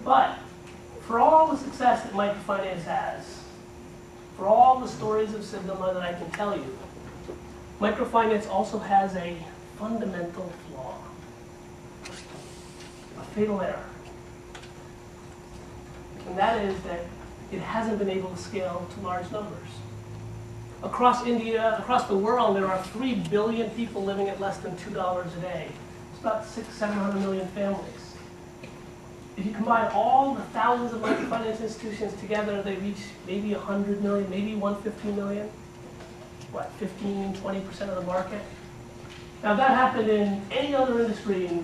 But for all the success that microfinance has, for all the stories of Sigma that I can tell you, microfinance also has a fundamental flaw, a fatal error. And that is that it hasn't been able to scale to large numbers. Across India, across the world, there are 3 billion people living at less than $2 a day. It's about 600–700 million families. If you combine all the thousands of microfinance institutions together, they reach maybe 100 million, maybe 150 million. What, 15–20% of the market? Now, if that happened in any other industry, in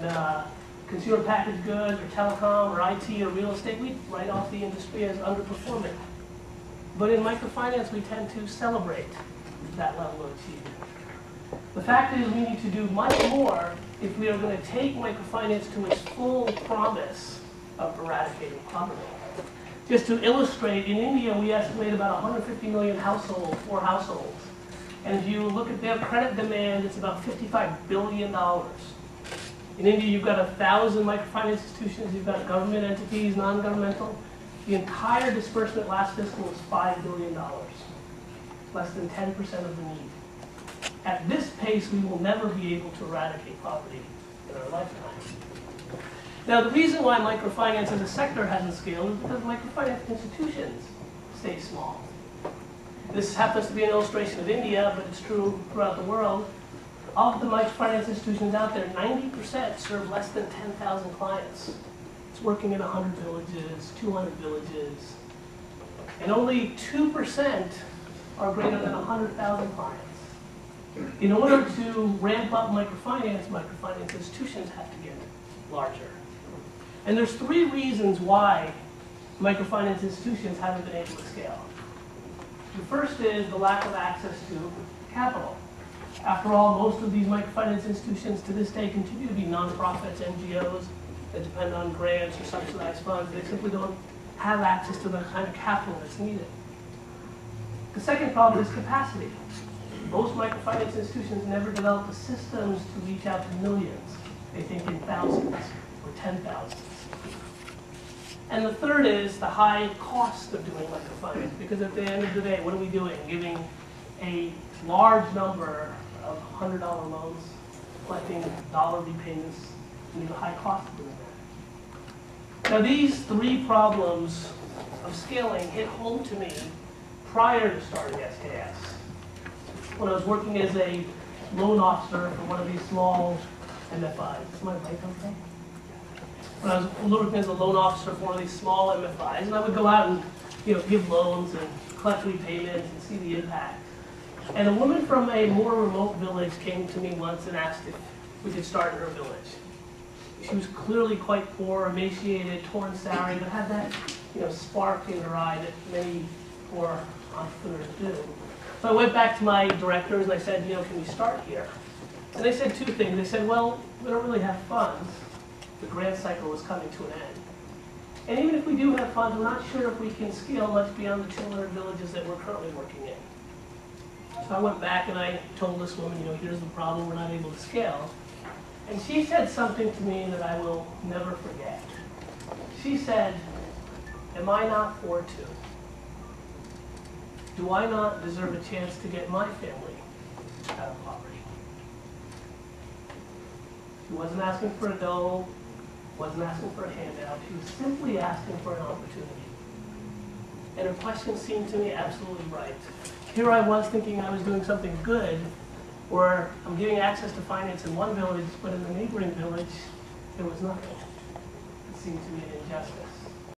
consumer packaged goods, or telecom, or IT, or real estate, we'd write off the industry as underperforming. But in microfinance, we tend to celebrate that level of achievement. The fact is, we need to do much more if we are going to take microfinance to its full promise of eradicating poverty. Just to illustrate, in India, we estimate about 150 million households, poor households. And if you look at their credit demand, it's about $55 billion. In India, you've got 1,000 microfinance institutions, you've got government entities, non-governmental. The entire disbursement last fiscal was $5 billion, less than 10% of the need. At this pace, we will never be able to eradicate poverty in our lifetime. Now, the reason why microfinance as a sector hasn't scaled is because microfinance institutions stay small. This happens to be an illustration of India, but it's true throughout the world. Of the microfinance institutions out there, 90% serve less than 10,000 clients. It's working in 100 villages, 200 villages, and only 2% are greater than 100,000 clients. In order to ramp up microfinance institutions have to get larger. And there's 3 reasons why microfinance institutions haven't been able to scale. The first is the lack of access to capital. After all, most of these microfinance institutions to this day continue to be nonprofits, NGOs, that depend on grants or subsidized funds. They simply don't have access to the kind of capital that's needed. The second problem is capacity. Most microfinance institutions never develop the systems to reach out to millions. They think in thousands or 10,000s. And the third is the high cost of doing microfinance, because at the end of the day, what are we doing? Giving a large number of $100 loans, collecting dollar repayments, and the high cost of doing that. Now, these 3 problems of scaling hit home to me prior to starting SKS. When I was working as a loan officer for one of these small MFIs. Is my mic okay? When I was working as a loan officer for one of these small MFIs, and I would go out and give loans and collect repayments and see the impact. And a woman from a more remote village came to me once and asked if we could start in her village. She was clearly quite poor, emaciated, torn salary, but had that spark in her eye that many poor entrepreneurs do. So I went back to my directors and I said, can we start here? And they said 2 things. They said, well, we don't really have funds. The grant cycle is coming to an end. And even if we do have funds, we're not sure if we can scale much beyond the 200 villages that we're currently working in. So I went back and I told this woman, here's the problem, we're not able to scale. And she said something to me that I will never forget. She said, am I not poor too? Do I not deserve a chance to get my family out of poverty? She wasn't asking for a dole, wasn't asking for a handout. She was simply asking for an opportunity. And her question seemed to me absolutely right. Here I was thinking I was doing something good, where I'm giving access to finance in one village, but in the neighboring village, there was nothing. It seemed to me an injustice.